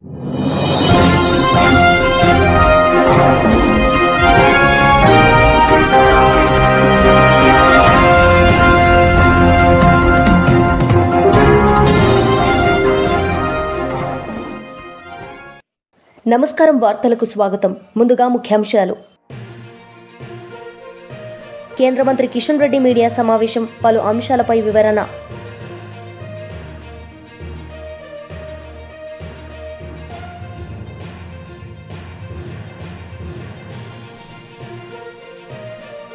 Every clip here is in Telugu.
నమస్కారం, వార్తలకు స్వాగతం. ముందుగా ముఖ్యాంశాలు. కేంద్ర మంత్రి కిషన్ రెడ్డి మీడియా సమావేశం, పలు అంశాలపై వివరణ.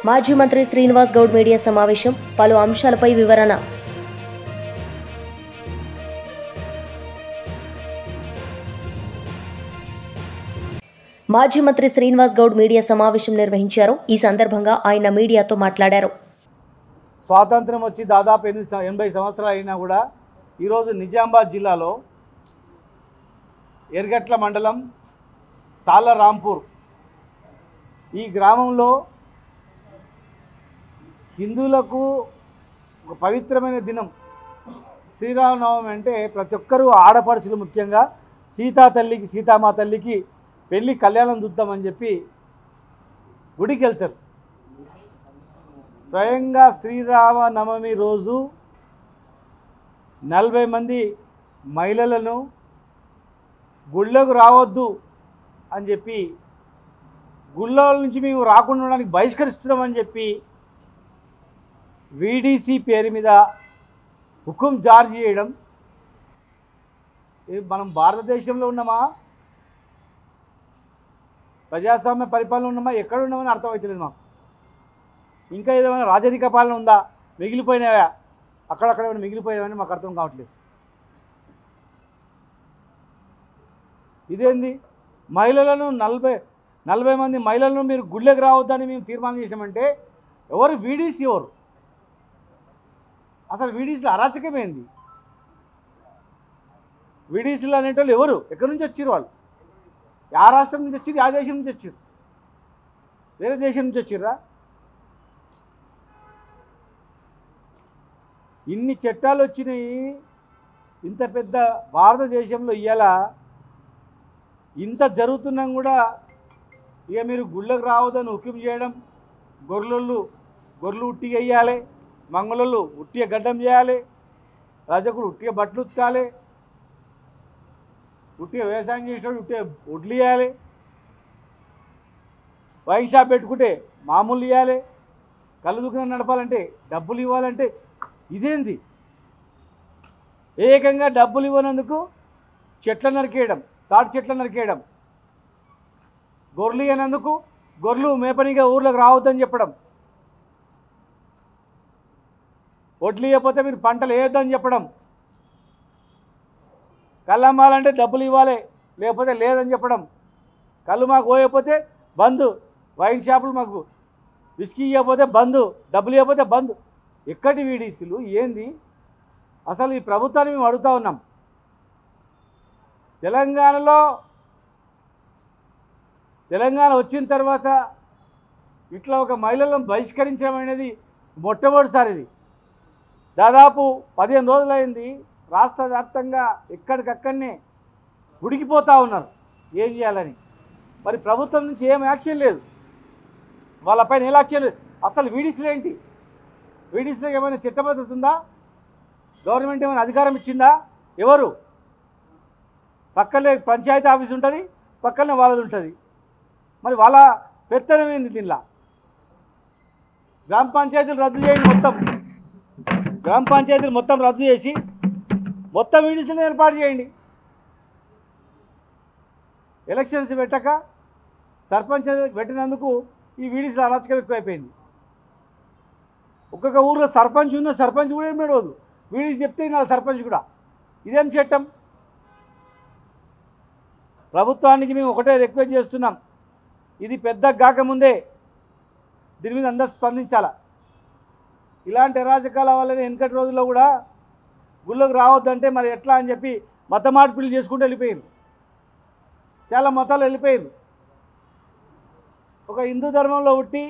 మాజీ మంత్రి శ్రీనివాస్ గౌడ్ మీడియా సమావేశం, పలు అంశాలపై వివరణ. మాజీ మంత్రి శ్రీనివాస్ గౌడ్ మీడియా సమావేశం నిర్వహించారు. ఈ సందర్భంగా ఆయన మీడియాతో మాట్లాడారు. స్వాతంత్రం వచ్చి దాదాపు 80 సంవత్సరాలు అయినా కూడా ఈరోజు నిజామాబాద్ జిల్లాలో ఎర్గట్ల మండలం తాళ్ళరాంపూర్ ఈ గ్రామంలో హిందువులకు ఒక పవిత్రమైన దినం శ్రీరామనవమి. అంటే ప్రతి ఒక్కరూ ఆడపడుచులు ముఖ్యంగా సీతామా తల్లికి పెళ్ళి కళ్యాణం చూద్దామని చెప్పి గుడికి వెళ్తారు. స్వయంగా శ్రీరామనవమి రోజు 40 మంది మహిళలను గుళ్ళకు రావద్దు అని చెప్పి, గుళ్ళ నుంచి మేము రాకుండా ఉండడానికి బహిష్కరిస్తున్నామని చెప్పి వీడీసీ పేరు మీద హుకుం జారీ చేయడం. మనం భారతదేశంలో ఉన్నామా, ప్రజాస్వామ్య పరిపాలన ఉన్నామా, ఎక్కడ ఉన్నామని అర్థమవుతలేదు మాకు. ఇంకా ఏదైనా రాజరిక పాలన ఉందా, మిగిలిపోయినావా, అక్కడక్కడ ఏమైనా మిగిలిపోయావని మాకు అర్థం కావట్లేదు. ఇదేంది, మహిళలను 40 మంది మహిళలను మీరు గుళ్ళకి రావద్దని మేము తీర్మానం చేసామంటే ఎవరు వీడీసీ? ఎవరు అసలు వీడీసీలో అరాచకమైంది? వీడీసీలు అనేటోళ్ళు ఎవరు? ఎక్కడి నుంచి వచ్చారు వాళ్ళు? ఆ రాష్ట్రం నుంచి వచ్చారు, ఆ దేశం నుంచి వచ్చారు, వేరే దేశం నుంచి వచ్చిర్రా? ఇన్ని చట్టాలు వచ్చినాయి. ఇంత పెద్ద భారతదేశంలో ఇవాళ ఇంత జరుగుతున్నా కూడా ఇక మీరు గుళ్ళకు రావద్దని హుకుం చేయడం. గొర్రెలు ఉట్టిగా వేయాలి, మంగళోళ్ళు ఉట్టిగా గడ్డం చేయాలి, రజకులు ఉట్టిగా బట్టలు ఉతకాలి, ఉట్టిగా వ్యవసాయం చేసేవాడు ఉట్టిగా వడ్లు ఇవ్వాలి, వైన్ షాప్ పెట్టుకుంటే మామూలు ఇవ్వాలి, కళ్ళు దుకాణం నడపాలంటే డబ్బులు ఇవ్వాలంటే ఇదేంది? ఏకంగా డబ్బులు ఇవ్వనందుకు చెట్ల నరికేయడం, తాటి చెట్ల నరికేయడం, గొర్రెలు ఇవ్వనందుకు గొర్రెలు మేపనిగా ఊర్లోకి రావద్దని చెప్పడం, వడ్లు ఇవ్వకపోతే మీరు పంటలు వేయొద్దని చెప్పడం, కళ్ళు అమ్మాలంటే డబ్బులు ఇవ్వాలి లేకపోతే లేదని చెప్పడం, కళ్ళు మాకు పోయకపోతే బంద్, వైన్ షాపులు మాకు విస్కీ ఇవ్వకపోతే బంద్, డబ్బులు ఇవ్వకపోతే బంద్. ఎక్కడి వీడీసీలు ఏంది? అసలు ఈ ప్రభుత్వాన్ని మేము అడుగుతూ ఉన్నాం. తెలంగాణ వచ్చిన తర్వాత ఇట్లా ఒక మహిళలను బహిష్కరించడం అనేది మొట్టమొదటిసారి. ఇది దాదాపు 15 రోజులైంది. రాష్ట్ర వ్యాప్తంగా ఎక్కడికక్కడనే ఉడికిపోతూ ఉన్నారు ఏం చేయాలని. మరి ప్రభుత్వం నుంచి ఏం యాక్షన్ లేదు, వాళ్ళపైన ఏ యాక్షన్ లేదు. అసలు వీడీసీలు ఏంటి? వీడీసీలో ఏమైనా చట్టబద్ధత ఉందా? గవర్నమెంట్ ఏమైనా అధికారం ఇచ్చిందా? ఎవరు? పక్కనే పంచాయతీ ఆఫీస్ ఉంటుంది, పక్కనే వాళ్ళది ఉంటుంది. మరి వాళ్ళ పెత్తనం ఏంది దీనిలా? గ్రామ పంచాయతీలు రద్దు చేయండి, గ్రామ పంచాయతీలు మొత్తం రద్దు చేసి మొత్తం వీడీసీని ఏర్పాటు చేయండి. ఎలక్షన్స్ పెట్టక సర్పంచ్ పెట్టినందుకు ఈ వీడీసీలో అరాచకం ఎక్కువైపోయింది. ఒక్కొక్క ఊరిలో సర్పంచ్ కూడా ఏం రోజు వీడీసీ చెప్తే నా సర్పంచ్ కూడా. ఇదేం చట్టం? ప్రభుత్వానికి మేము ఒకటే రిక్వెస్ట్ చేస్తున్నాం, ఇది పెద్ద కాకముందే దీని మీద అందరూ స్పందించాలా. ఇలాంటి అరాచకాల వల్లనే వెనకటి రోజుల్లో కూడా గుళ్ళకు రావద్దంటే మరి ఎట్లా అని చెప్పి మత మార్పిడులు చేసుకుంటూ వెళ్ళిపోయారు. చాలా మతాలు వెళ్ళిపోయారు. ఒక హిందూ ధర్మంలో పుట్టి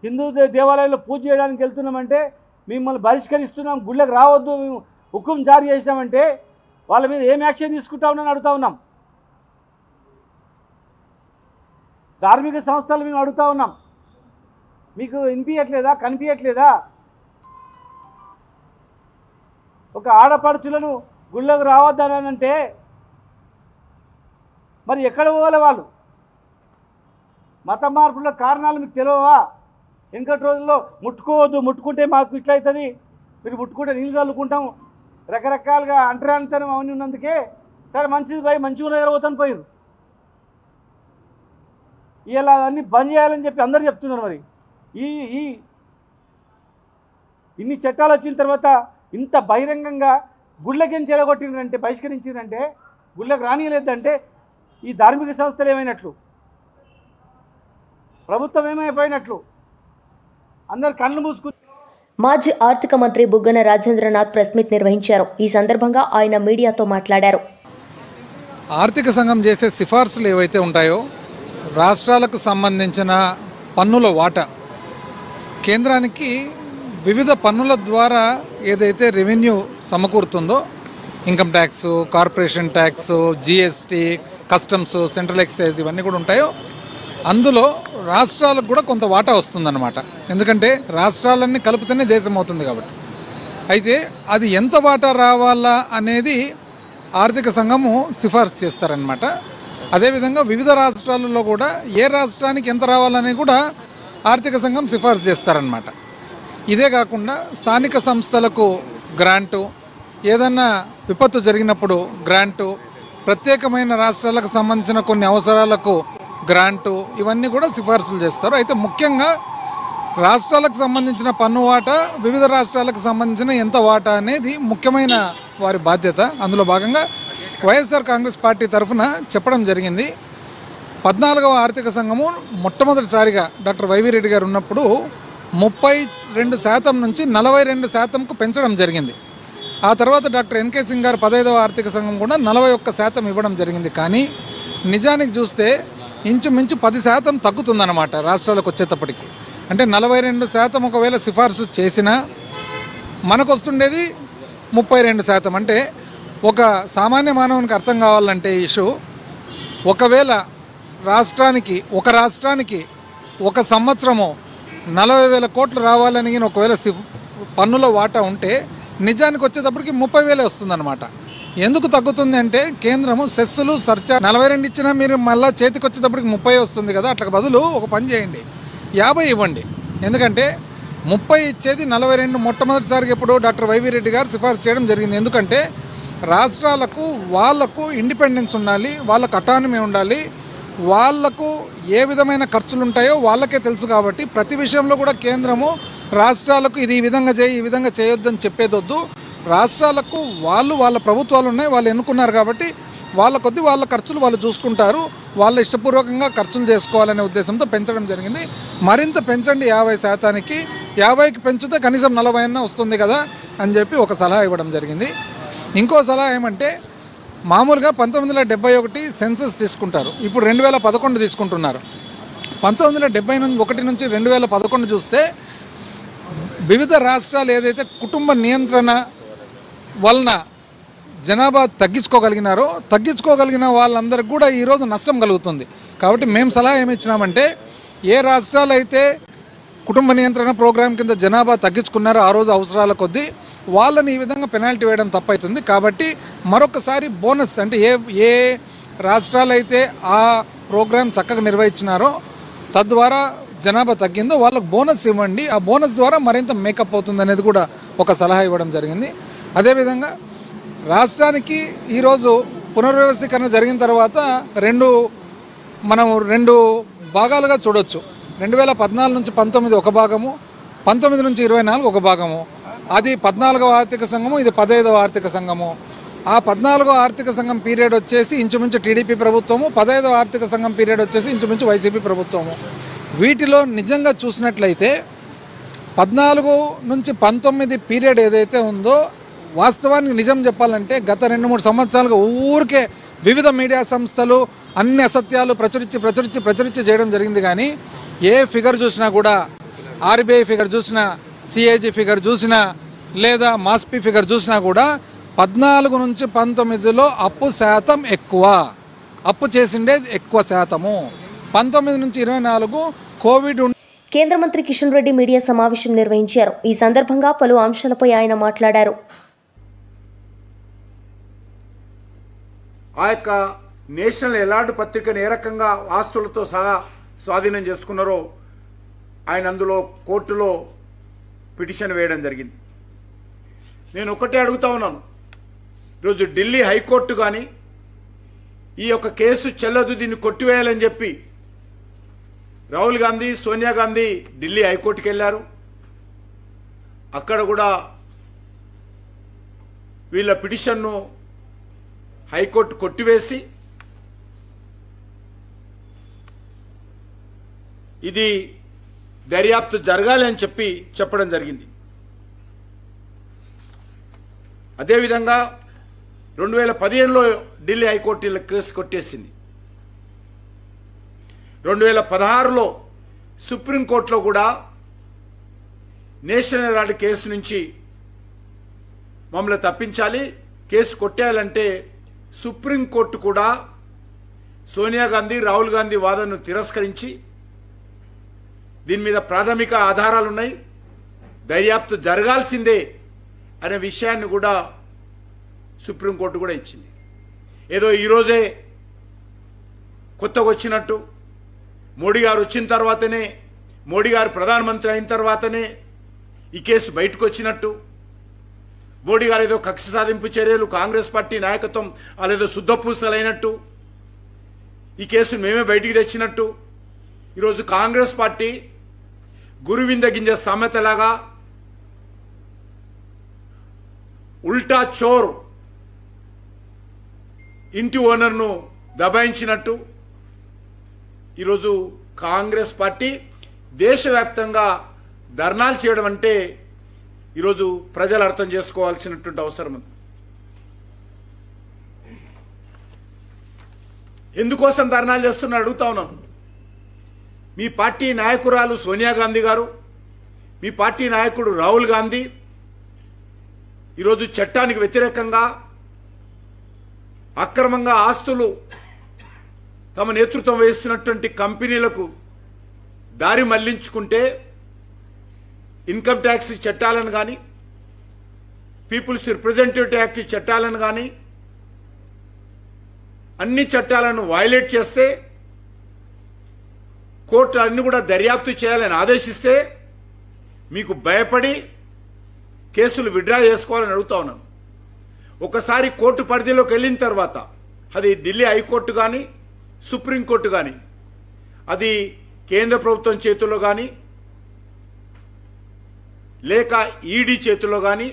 హిందూ దేవాలయంలో పూజ చేయడానికి వెళ్తున్నామంటే మిమ్మల్ని బహిష్కరిస్తున్నాం, గుళ్ళకు రావద్దు మేము హుకుం జారీ చేసినామంటే వాళ్ళ మీద ఏం యాక్షన్ తీసుకుంటా ఉన్నాను అడుగుతా ఉన్నాం. ధార్మిక సంస్థలు మేము అడుగుతా ఉన్నాం, మీకు వినిపించట్లేదా, కనిపించట్లేదా? ఒక ఆడపడుచులను గుళ్ళకు రావద్దని అంటే మరి ఎక్కడ పోవాలి వాళ్ళు? మత మార్పుల కారణాలు మీకు తెలియవా? వెనకటి రోజుల్లో ముట్టుకోవద్దు, ముట్టుకుంటే మాకు ఇట్లా అవుతుంది, మీరు ముట్టుకుంటే నీళ్ళు చల్లుకుంటాం, రకరకాలుగా అంటరానితనం అవన్నీ ఉన్నందుకే సరే మంచిది పోయి మంచిగా ఉన్న దగ్గర పోతాను పోయారు. ఇలా అన్నీ బంద్ చేయాలని చెప్పి అందరూ చెప్తున్నారు. మరి ఈ ఇన్ని చట్టాలు వచ్చిన తర్వాత ఇంత బహిరంగంగా గుళ్ళకేం చెలగొట్టిందంటే, బహిష్కరించిందంటే, గుళ్ళకు రానియలేదంటే ఈ ధార్మిక సంస్థలు ఏమైనట్లు, ప్రభుత్వం ఏమైపోయినట్లు? అందరు కళ్ళు మూసుకుని. మాజీ ఆర్థిక మంత్రి బుగ్గన రాజేంద్రనాథ్ ప్రెస్ మీట్ నిర్వహించారు. ఈ సందర్భంగా ఆయన మీడియాతో మాట్లాడారు. ఆర్థిక సంఘం చేసే సిఫార్సులు ఏవైతే ఉంటాయో రాష్ట్రాలకు సంబంధించిన పన్నుల వాటా కేంద్రానికి వివిధ పన్నుల ద్వారా ఏదైతే రెవెన్యూ సమకూరుతుందో, income tax, corporation tax, GST, customs, central excise ఇవన్నీ కూడా ఉంటాయో అందులో రాష్ట్రాలకు కూడా కొంత వాటా వస్తుందన్నమాట. ఎందుకంటే రాష్ట్రాలన్నీ కలిపితేనే దేశం అవుతుంది కాబట్టి. అయితే అది ఎంత వాటా రావాలా అనేది ఆర్థిక సంఘము సిఫార్సు చేస్తారనమాట. అదేవిధంగా వివిధ రాష్ట్రాలలో కూడా ఏ రాష్ట్రానికి ఎంత రావాలని కూడా ఆర్థిక సంఘం సిఫార్సు చేస్తారనమాట. ఇదే కాకుండా స్థానిక సంస్థలకు గ్రాంటు, ఏదన్నా విపత్తు జరిగినప్పుడు గ్రాంటు, ప్రత్యేకమైన రాష్ట్రాలకు సంబంధించిన కొన్ని అవసరాలకు గ్రాంటు, ఇవన్నీ కూడా సిఫార్సులు చేస్తారు. అయితే ముఖ్యంగా రాష్ట్రాలకు సంబంధించిన పన్ను వాటా, వివిధ రాష్ట్రాలకు సంబంధించిన ఎంత వాటా అనేది ముఖ్యమైన వారి బాధ్యత. అందులో భాగంగా వైఎస్ఆర్ కాంగ్రెస్ పార్టీ తరఫున చెప్పడం జరిగింది. 14వ ఆర్థిక సంఘము మొట్టమొదటిసారిగా డాక్టర్ వైవి రెడ్డి గారు ఉన్నప్పుడు 32% నుంచి 42%కు పెంచడం జరిగింది. ఆ తర్వాత డాక్టర్ ఎన్కే సింగ్ గారు 15వ ఆర్థిక సంఘం కూడా 41% ఇవ్వడం జరిగింది. కానీ నిజానికి చూస్తే ఇంచుమించు 10% తగ్గుతుందన్నమాట రాష్ట్రాలకు వచ్చేటప్పటికి. అంటే 42% ఒకవేళ సిఫార్సు చేసినా మనకు వస్తుండేది 32%. అంటే ఒక సామాన్య మానవునికి అర్థం కావాలంటే ఇష్యూ, ఒకవేళ ఒక రాష్ట్రానికి ఒక సంవత్సరము 40,000 కోట్లు రావాలని ఒకవేళ పన్నుల వాటా ఉంటే నిజానికి వచ్చేటప్పటికి 30,000 వస్తుందన్నమాట. ఎందుకు తగ్గుతుంది అంటే కేంద్రము సెస్సులు సర్చార్జ్ 42 ఇచ్చినా మీరు మళ్ళీ చేతికి వచ్చేటప్పటికి 30 వస్తుంది కదా. అట్లా బదులు ఒక పని చేయండి, 50 ఇవ్వండి. ఎందుకంటే 30 ఇచ్చేది 42 మొట్టమొదటిసారిగా ఎప్పుడు డాక్టర్ వైవి రెడ్డి గారు సిఫార్సు చేయడం జరిగింది. ఎందుకంటే రాష్ట్రాలకు వాళ్లకు ఇండిపెండెన్స్ ఉండాలి, వాళ్ళకు అటానమీ ఉండాలి, వాళ్లకు ఏ విధమైన ఖర్చులు ఉంటాయో వాళ్ళకే తెలుసు. కాబట్టి ప్రతి విషయంలో కూడా కేంద్రము రాష్ట్రాలకు ఇది ఈ విధంగా చేయి, ఈ విధంగా చేయొద్దని చెప్పేదొద్దు. రాష్ట్రాలకు వాళ్ళ ప్రభుత్వాలు ఉన్నాయి, వాళ్ళు ఎన్నుకున్నారు కాబట్టి వాళ్ళ కొద్ది వాళ్ళ ఖర్చులు వాళ్ళు చూసుకుంటారు, వాళ్ళ ఇష్టపూర్వకంగా ఖర్చులు చేసుకోవాలనే ఉద్దేశంతో పెంచడం జరిగింది. మరింత పెంచండి 50%కి, 50కి పెంచితే కనీసం 40 అన్నా వస్తుంది కదా అని చెప్పి ఒక సలహా ఇవ్వడం జరిగింది. ఇంకో సలహా ఏమంటే, మామూలుగా 1971 సెన్సస్ తీసుకుంటారు, ఇప్పుడు 2011 తీసుకుంటున్నారు. 1971 నుంచి 2011 చూస్తే వివిధ రాష్ట్రాలు ఏదైతే కుటుంబ నియంత్రణ వలన జనాభా తగ్గించుకోగలిగిన వాళ్ళందరికీ కూడా ఈరోజు నష్టం కలుగుతుంది. కాబట్టి మేము సలహా ఏమి ఇచ్చినామంటే, ఏ రాష్ట్రాలు అయితే కుటుంబ నియంత్రణ ప్రోగ్రాం కింద జనాభా తగ్గించుకున్నారో ఆ రోజు అవసరాల కొద్దీ వాళ్ళని ఈ విధంగా పెనాల్టీ వేయడం తప్పవుతుంది. కాబట్టి మరొకసారి బోనస్, అంటే ఏ రాష్ట్రాలు అయితే ఆ ప్రోగ్రాం చక్కగా నిర్వహించినారో తద్వారా జనాభా తగ్గిందో వాళ్ళకు బోనస్ ఇవ్వండి, ఆ బోనస్ ద్వారా మరింత మేకప్ అవుతుంది అనేది కూడా ఒక సలహా ఇవ్వడం జరిగింది. అదేవిధంగా రాష్ట్రానికి ఈరోజు పునర్వ్యవస్థీకరణ జరిగిన తర్వాత మనం రెండు భాగాలుగా చూడొచ్చు. 2014 నుంచి 19 ఒక భాగము, 19 నుంచి 24 ఒక భాగము. అది 14వ ఆర్థిక సంఘము, ఇది 15వ ఆర్థిక సంఘము. ఆ 14వ ఆర్థిక సంఘం పీరియడ్ వచ్చేసి ఇంచుమించు టీడీపీ ప్రభుత్వము, 15వ ఆర్థిక సంఘం పీరియడ్ వచ్చేసి ఇంచుమించు వైసీపీ ప్రభుత్వము. వీటిలో నిజంగా చూసినట్లయితే 14 నుంచి 19 పీరియడ్ ఏదైతే ఉందో, వాస్తవానికి నిజం చెప్పాలంటే గత 2-3 సంవత్సరాలుగా ఊరికే వివిధ మీడియా సంస్థలు అన్ని అసత్యాలు ప్రచురించి చేయడం జరిగింది. కానీ ఏ ఫిగర్ చూసినా కూడా, ఆర్బీఐ ఫిగర్ చూసినా, సిఏజీ ఫిగర్ చూసినా, లేదా మాస్పీ ఫిగర్ చూసినా కూడా 14 నుంచి 19లో అప్పు శాతం ఎక్కువ, అప్పు చేసిండేది ఎక్కువ శాతము. 19 నుంచి 24 కోవిడ్. కేంద్ర మంత్రి కిషన్ రెడ్డి మీడియా సమావేశం నిర్వహించారు. ఈ సందర్భంగా పలు అంశాలపై ఆయన మాట్లాడారు. ఆ యొక్క నేషనల్ ఎలార్డ్ పత్రికను ఏ రకంగా ఆస్తులతో సహా స్వాధీనం చేసుకున్నారో ఆయన అందులో కోర్టులో పిటిషన్ వేయడం జరిగింది. నేను ఒకటే అడుగుతా ఉన్నాను, ఈరోజు ఢిల్లీ హైకోర్టు కానీ ఈ యొక్క కేసు చెల్లదు, దీన్ని కొట్టివేయాలని చెప్పి రాహుల్ గాంధీ, సోనియా గాంధీ ఢిల్లీ హైకోర్టుకి వెళ్ళారు. అక్కడ కూడా వీళ్ళ పిటిషన్ను హైకోర్టు కొట్టివేసి ఇది దర్యాప్తు జరగాలి అని చెప్పడం జరిగింది. అదేవిధంగా 2015లో ఢిల్లీ హైకోర్టు వీళ్ళ కేసు కొట్టేసింది. 2016లో సుప్రీంకోర్టులో కూడా నేషనల్ హెరాల్డ్ కేసు నుంచి మమ్మల్ని తప్పించాలి, కేసు కొట్టేయాలంటే సుప్రీంకోర్టు కూడా సోనియా గాంధీ, రాహుల్ గాంధీ వాదనను తిరస్కరించి దీని మీద ప్రాథమిక ఆధారాలున్నాయి, దర్యాప్తు జరగాల్సిందే అనే విషయాన్ని కూడా సుప్రీంకోర్టు కూడా ఇచ్చింది. ఏదో ఈరోజే కొత్తగా వచ్చినట్టు, మోడీ గారు వచ్చిన తర్వాతనే, మోడీ గారు ప్రధానమంత్రి అయిన తర్వాతనే ఈ కేసు బయటకు వచ్చినట్టు, మోడీ గారు ఏదో కక్ష సాధింపు చర్యలు, కాంగ్రెస్ పార్టీ నాయకత్వం వాళ్ళేదో శుద్ధపూసలైనట్టు ఈ కేసు మేమే బయటికి తెచ్చినట్టు, ఈరోజు కాంగ్రెస్ పార్టీ గురువింద గింజ సామెతలాగా ఉల్టా చోర్ ఇంటి ఓనర్ను దబాయించినట్టు ఈరోజు కాంగ్రెస్ పార్టీ దేశవ్యాప్తంగా ధర్నాలు చేయడం అంటే ఈరోజు ప్రజలు అర్థం చేసుకోవాల్సినటువంటి అవసరం ఉంది. ఎందుకోసం ధర్నాలు చేస్తున్నారు అడుగుతా ఉన్నాను. మీ పార్టీ నాయకురాలు సోనియా గాంధీ గారు, మీ పార్టీ నాయకుడు రాహుల్ గాంధీ ఈరోజు చట్టానికి వ్యతిరేకంగా అక్రమంగా ఆస్తులు తమ నేతృత్వం వహిస్తున్నటువంటి కంపెనీలకు దారి మళ్లించుకుంటే ఇన్కమ్ ట్యాక్స్ చట్టాలను కానీ, పీపుల్స్ రిప్రజెంటేటివ్ యాక్ట్ చట్టాలను కానీ అన్ని చట్టాలను వైలేట్ చేస్తే కోర్టు అన్ని కూడా దర్యాప్తు చేయాలని ఆదేశిస్తే మీకు భయపడి కేసులు విత్డ్రా చేసుకోవాలని అడుగుతా ఉన్నాను. ఒకసారి కోర్టు పరిధిలోకి వెళ్ళిన తర్వాత అది ఢిల్లీ హైకోర్టు కానీ, సుప్రీంకోర్టు కానీ, అది కేంద్ర ప్రభుత్వం చేతుల్లో కానీ లేక ఈడీ చేతుల్లో కానీ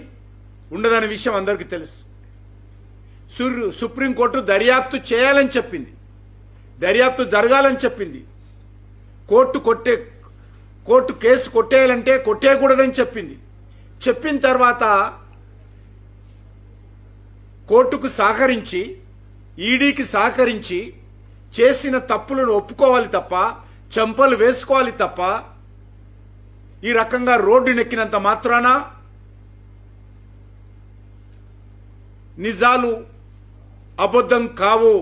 ఉండదనే విషయం అందరికీ తెలుసు. సుప్రీంకోర్టు దర్యాప్తు చేయాలని చెప్పింది, దర్యాప్తు జరగాలని చెప్పింది. కోర్టు కేసు కొట్టేయాలంటే కొట్టేయకూడదని చెప్పింది. చెప్పిన తర్వాత కోర్టుకు సహకరించి, ఈడీకి సహకరించి చేసిన తప్పులను ఒప్పుకోవాలి తప్ప, చెంపలు వేసుకోవాలి తప్ప, ఈ రకంగా రోడ్డు నెక్కినంత మాత్రాన నిజాలు అబద్ధం కావు,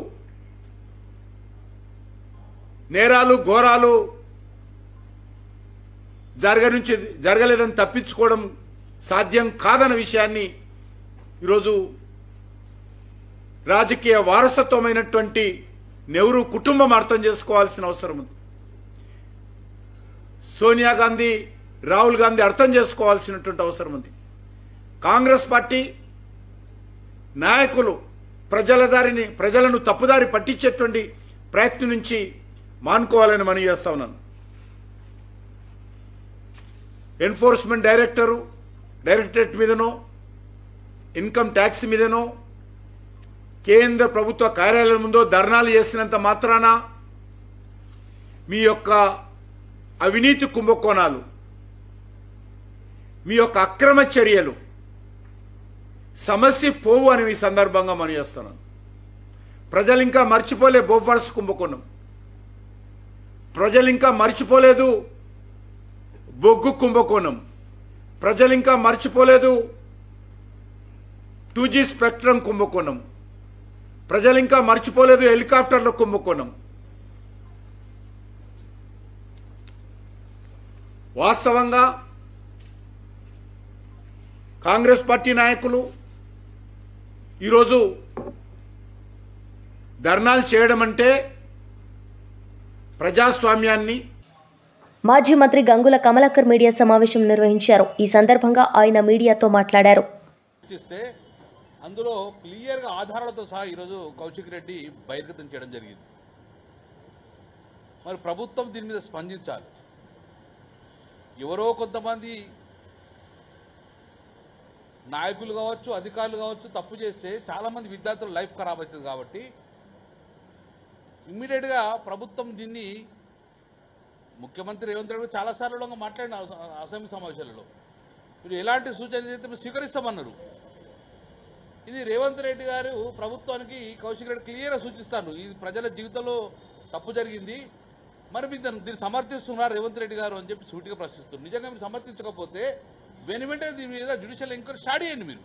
నేరాలు ఘోరాలు జరగలేదని తప్పించుకోవడం సాధ్యం కాదన్న విషయాన్ని ఈరోజు రాజకీయ వారసత్వమైనటువంటి నెహ్రూ కుటుంబం అర్థం చేసుకోవాల్సిన అవసరం ఉంది. సోనియా గాంధీ, రాహుల్ గాంధీ అర్థం చేసుకోవాల్సినటువంటి అవసరం ఉంది. కాంగ్రెస్ పార్టీ నాయకులు ప్రజలను తప్పుదారి పట్టించేటువంటి ప్రయత్నం నుంచి మానుకోవాలని మనవి చేస్తా ఉన్నాను. ఎన్ఫోర్స్మెంట్ డైరెక్టరేట్ మీదనో, ఇన్కమ్ ట్యాక్స్ మీదనో, కేంద్ర ప్రభుత్వ కార్యాలయం ముందో ధర్నాలు చేసినంత మాత్రాన మీ యొక్క అవినీతి కుంభకోణాలు, మీ యొక్క అక్రమ చర్యలు సమస్య పోవు అని ఈ సందర్భంగా మనం చేస్తున్నాను. ప్రజలు ఇంకా మర్చిపోలే బోఫర్స్ కుంభకోణం, ప్రజలు ఇంకా మర్చిపోలేదు బొగ్గు కుంభకోణం, ప్రజలు ఇంకా మర్చిపోలేదు 2G స్పెక్ట్రమ్ కుంభకోణం, ప్రజలు ఇంకా మర్చిపోలేదు హెలికాప్టర్ల కుంభకోణం. వాస్తవంగా కాంగ్రెస్ పార్టీ నాయకులు ఈరోజు ధర్నాలు చేయడం అంటే ప్రజాస్వామ్యాన్ని. మాజీ మంత్రి గంగుల కమలాకర్ మీడియా సమావేశం నిర్వహించారు. ఈ సందర్భంగా ఆయన మీడియాతో మాట్లాడారు. అందులో క్లియర్గా ఆధారాలతో సహా ఈరోజు కౌశిక్ రెడ్డి బహిర్గతం చేయడం జరిగింది. మరి ప్రభుత్వం దీని మీద స్పందించాలి. ఎవరో కొంతమంది నాయకులు కావచ్చు, అధికారులు కావచ్చు తప్పు చేస్తే చాలామంది విద్యార్థుల లైఫ్ ఖరాబ్ అవుతుంది. కాబట్టి ఇమ్మీడియట్గా ప్రభుత్వం దీన్ని, ముఖ్యమంత్రి రేవంత్ రెడ్డి చాలాసార్లు మాట్లాడిన అసెంబ్లీ సమావేశాలలో మీరు ఎలాంటి సూచనలు చేస్తే మీరు స్వీకరిస్తామన్నారు. ఇది రేవంత్ రెడ్డి గారు ప్రభుత్వానికి కౌశిక్ రెడ్డి క్లియర్గా సూచిస్తాను, ఇది ప్రజల జీవితంలో తప్పు జరిగింది, మరి మీరు దీన్ని సమర్థిస్తున్నారు రేవంత్ రెడ్డి గారు అని చెప్పి సూటిగా ప్రశ్నిస్తున్నారు. నిజంగా మీరు సమర్థించకపోతే వెంటనే దీని మీద జ్యుడిషియల్ ఎంక్వైరీ స్టార్ట్ చేయండి. మీరు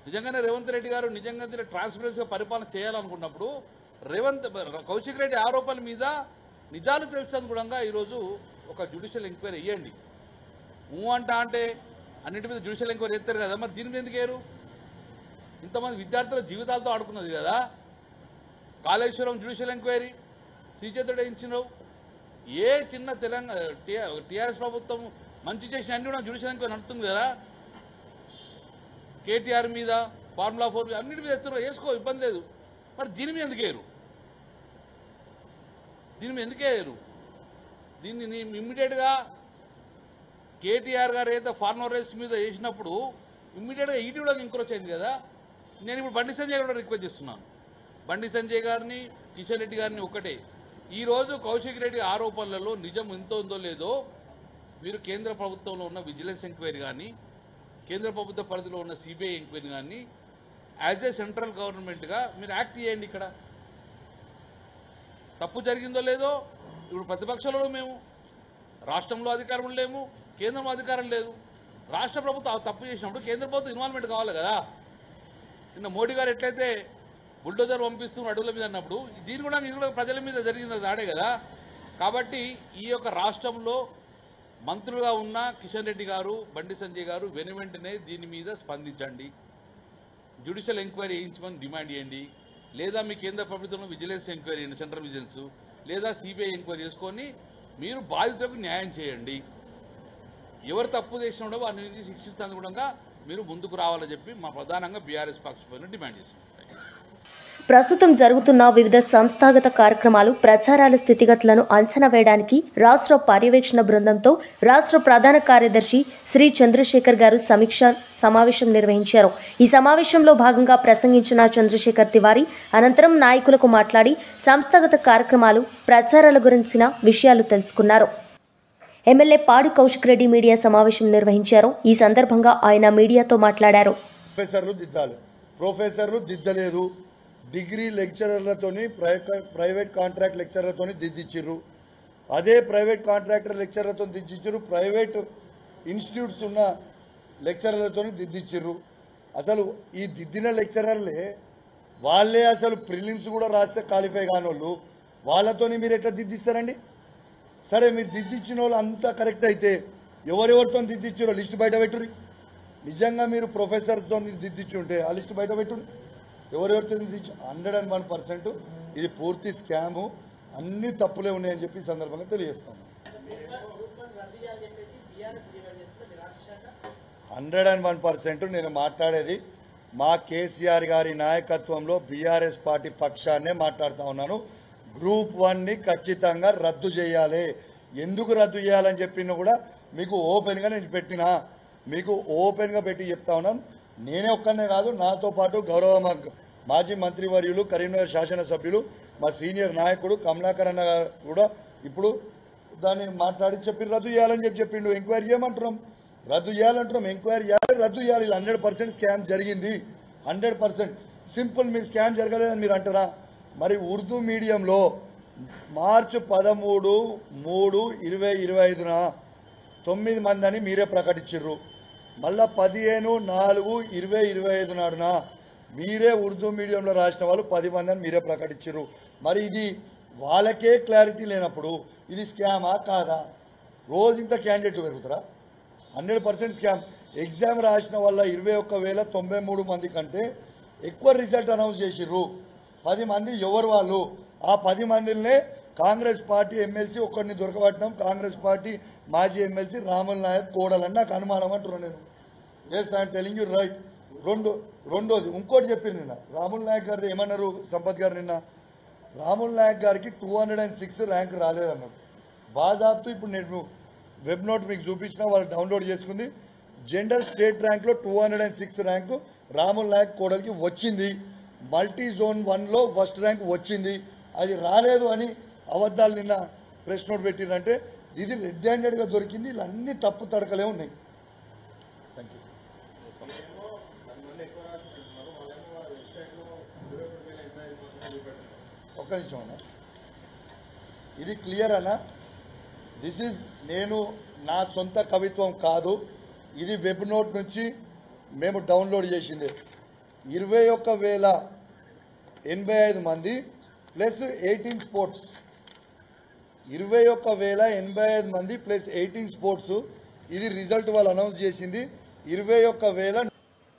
నిజంగానే రేవంత్ రెడ్డి గారు నిజంగా ట్రాన్స్పరెన్సీగా పరిపాలన చేయాలనుకున్నప్పుడు కౌశిక్ రెడ్డి ఆరోపణల మీద నిజాలు తెలుసనుగుణంగా ఈరోజు ఒక జ్యుడిషియల్ ఎంక్వైరీ వేయండి. అంటే అన్నింటి మీద జ్యుడిషియల్ ఎంక్వైరీ చేస్తారు కదా, మరి దీని మీద ఎందుకు వేయరు? ఇంతమంది విద్యార్థుల జీవితాలతో ఆడుకున్నది కదా. కాళేశ్వరం జ్యుడిషియల్ ఎంక్వైరీ శ్రీచేతుడు ఇచ్చినావు. ఏ చిన్న తెలంగాణ టీఆర్ఎస్ ప్రభుత్వం మంచి చేసిన అన్ని కూడా జ్యుడిషియల్ ఎంక్వైరీ నడుస్తుంది కదా. కేటీఆర్ మీద, ఫార్ములా 4 మీద అన్నిటి మీద ఎత్తున్నారు, వేసుకో, ఇబ్బంది లేదు. మరి దీని మీద ఎందుకు వేయరు? దీన్ని ఇమ్మీడియట్గా కేటీఆర్ గారు అయితే ఫార్మర్ రైస్ మీద వేసినప్పుడు ఇమ్మీడియట్గా ఈటీవీలోకి ఎంక్రోచ్ అయింది కదా. నేను ఇప్పుడు బండి సంజయ్ కూడా రిక్వెస్ట్ చేస్తున్నాను, బండి సంజయ్ గారిని, కిషన్ రెడ్డి గారిని ఒకటే, ఈరోజు కౌశిక్ రెడ్డి ఆరోపణలలో నిజం ఎంతో ఉందో లేదో మీరు కేంద్ర ప్రభుత్వంలో ఉన్న విజిలెన్స్ ఎంక్వైరీ కానీ, కేంద్ర ప్రభుత్వ పరిధిలో ఉన్న సిబిఐ ఎంక్వైరీ కానీ యాజ్ ఏ సెంట్రల్ గవర్నమెంట్గా మీరు యాక్ట్ చేయండి. ఇక్కడ తప్పు జరిగిందో లేదో ఇప్పుడు ప్రతిపక్షంలో మేము, రాష్ట్రంలో అధికారం లేము, కేంద్రంలో అధికారం లేదు. రాష్ట్ర ప్రభుత్వం తప్పు చేసినప్పుడు కేంద్ర ప్రభుత్వం ఇన్వాల్వ్మెంట్ కావాలి కదా. నిన్న మోడీ గారు ఎట్లయితే బుల్డోజర్ పంపిస్తున్న అడుగుల మీద అన్నప్పుడు దీని కూడా ప్రజల మీద జరిగింది దాడే కదా. కాబట్టి ఈ యొక్క రాష్ట్రంలో మంత్రులుగా ఉన్న కిషన్ రెడ్డి గారు, బండి సంజయ్ గారు వెనువెంటనే దీని మీద స్పందించండి, జ్యుడిషియల్ ఎంక్వైరీ చేయించమని డిమాండ్ చేయండి. లేదా మీ కేంద్ర ప్రభుత్వంలో విజిలెన్స్ ఎంక్వైరీ చేయండి, సెంట్రల్ విజిలెన్స్, లేదా సిబిఐ ఎంక్వైరీ చేసుకొని మీరు బాధితులకు న్యాయం చేయండి. ఎవరు తప్పు చేసినా వారిని శిక్షిస్తాను కూడా మీరు ముందుకు రావాలని చెప్పి మా ప్రధానంగా బీఆర్ఎస్ పక్షపైన డిమాండ్ చేస్తున్నాం. ప్రస్తుతం జరుగుతున్న వివిధ సంస్థాగత కార్యక్రమాలు, ప్రచారాల స్థితిగతులను అంచనా వేయడానికి రాష్ట్ర పర్యవేక్షణ బృందంతో రాష్ట్ర ప్రధాన కార్యదర్శి శ్రీ చంద్రశేఖర్ గారు సమీక్ష సమావేశం నిర్వహించారు. ఈ సమావేశంలో భాగంగా ప్రసంగించిన చంద్రశేఖర్ తివారీ అనంతరం నాయకులకు మాట్లాడి సంస్థాగత కార్యక్రమాలు, ప్రచారాల గురించిన విషయాలు తెలుసుకున్నారు. ఎమ్మెల్యే పాడి కౌశిక్ రెడ్డి మీడియా సమావేశం నిర్వహించారు. ఈ సందర్భంగా ఆయన మీడియాతో మాట్లాడారు. ప్రొఫెసర్లు దిద్దలేదు, డిగ్రీ లెక్చరర్లతోని ప్రైవేట్ కాంట్రాక్ట్ లెక్చరర్లతోని దిద్దిచ్చిర్రు. అదే ప్రైవేట్ కాంట్రాక్టర్ లెక్చరర్లతో దిద్దిచ్చిర్రు, ప్రైవేట్ ఇన్స్టిట్యూట్స్ ఉన్న లెక్చరర్లతోని దిద్దిచ్చిర్రు. అసలు ఈ దిద్దిన లెక్చరర్లే వాళ్ళే అసలు ప్రిలిమ్స్ కూడా రాస్తే క్వాలిఫై కాని వాళ్ళు, వాళ్ళతోని మీరు ఎట్లా దిద్దిస్తారండి? సరే, మీరు దిద్దిచ్చిన వాళ్ళు అంతా కరెక్ట్ అయితే ఎవరెవరితో దిద్దిచ్చారో లిస్ట్ బయట పెట్టుర్రి. నిజంగా మీరు ప్రొఫెసర్తో దిద్దిచ్చుంటే ఆ లిస్ట్ బయట పెట్టుర్రి. ఎవరెవరితో దిద్దిచ్చు 101% ఇది పూర్తి స్కాము, అన్ని తప్పులే ఉన్నాయని చెప్పి ఈ సందర్భంగా తెలియజేస్తాను. 101% నేను మాట్లాడేది మా కేసీఆర్ గారి నాయకత్వంలో బీఆర్ఎస్ పార్టీ పక్షాన్నే మాట్లాడుతూ ఉన్నాను. గ్రూప్ 1ని ఖచ్చితంగా రద్దు చేయాలి. ఎందుకు రద్దు చేయాలని చెప్పినా కూడా మీకు ఓపెన్గా నేను పెట్టినా, మీకు ఓపెన్గా పెట్టి చెప్తా ఉన్నాను. నేనే ఒక్కనే కాదు, నాతో పాటు గౌరవ మాజీ మంత్రివర్యులు, కరీంనగర్ శాసనసభ్యులు, మా సీనియర్ నాయకుడు కమలాకర్ అన్న కూడా ఇప్పుడు దాన్ని మాట్లాడి చెప్పి రద్దు చేయాలని చెప్పిండు. ఎంక్వైరీ చేయమంటున్నాం, రద్దు చేయాలంటున్నాం, ఎంక్వైరీ చేయాలి, రద్దు చేయాలి. 100% స్కామ్ జరిగింది, 100%. సింపుల్, మీరు స్కామ్ జరగలేదని మీరు అంటారా? మరి ఉర్దూ మీడియంలో మార్చి 13, 3, 2025న 9 మంది అని మీరే ప్రకటించారు. మళ్ళా 15/4/2025 నాడున మీరే ఉర్దూ మీడియంలో రాసిన వాళ్ళు 10 మంది అని మీరే ప్రకటించారు. మరి ఇది వాళ్ళకే క్లారిటీ లేనప్పుడు ఇది స్కామా కాదా? రోజు ఇంత క్యాండిడేట్ పెరుగుతారా? 100% స్కామ్. ఎగ్జామ్ రాసిన వల్ల 21,093 మంది కంటే ఎక్కువ రిజల్ట్ అనౌన్స్ చేసిర్రు. 10 మంది ఎవరు వాళ్ళు? ఆ 10 మందినే కాంగ్రెస్ పార్టీ ఎమ్మెల్సీ ఒకరిని దొరకబట్టినాం. కాంగ్రెస్ పార్టీ మాజీ ఎమ్మెల్సీ రాముల్ నాయక్ కోడలని నాకు అనుమానం అంటున్నాను నేను. Yes I'm telling you right. రెండోది ఇంకోటి చెప్పింది నిన్న రాముల్ నాయక్ గారు ఏమన్నారు సంపత్ గారు నిన్న, రాముల్ నాయక్ గారికి 206 ర్యాంక్ రాలేదన్నారు. బాజాబ్తు ఇప్పుడు నేను వెబ్ నోట్ మీకు చూపించిన వాళ్ళు డౌన్లోడ్ చేసుకుంది. జెండర్ స్టేట్ ర్యాంక్లో 206 ర్యాంకు రాముల్ నాయక్ కోడలికి వచ్చింది. మల్టీ జోన్ 1లో ఫస్ట్ ర్యాంక్ వచ్చింది. అది రాలేదు అని అబద్ధాలు నిన్న ప్రెస్ నోట్ పెట్టిరంటే ఇది రెడ్ హ్యాండెడ్గా దొరికింది. ఇలా అన్ని తప్పు తడకలే ఉన్నాయి. Thank you. ఒక్క నిమిషం అన్న, ఇది క్లియర్ అన్న. దిస్ ఈజ్ నేను నా సొంత కవిత్వం కాదు, ఇది వెబ్ నోట్ నుంచి మేము డౌన్లోడ్ చేసింది. 21,085 మంది ప్లస్ 18 స్పోర్ట్స్. 21,085 మంది ప్లస్ 18 స్పోర్ట్స్. ఇది రిజల్ట్ వాళ్ళు అనౌన్స్ చేసింది. 21,000.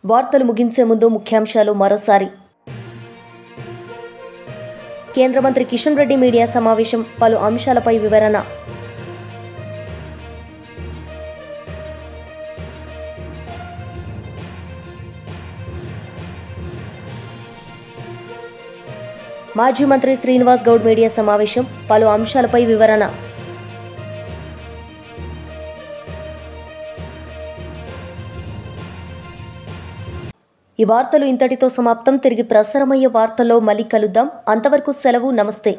వార్తలు ముగించే ముందు ముఖ్యాంశాలు మరోసారి. కేంద్ర మంత్రి కిషన్ రెడ్డి మీడియా సమావేశం, పలు అంశాలపై వివరణ. మాజీ మంత్రి శ్రీనివాస్ గౌడ్ మీడియా సమావేశం, పలు అంశాలపై వివరణ. ఈ వార్తలు ఇంతటితో సమాప్తం. తిరిగి ప్రసారమయ్యే వార్తల్లో మళ్ళీ కలుద్దాం. అంతవరకు సెలవు. నమస్తే.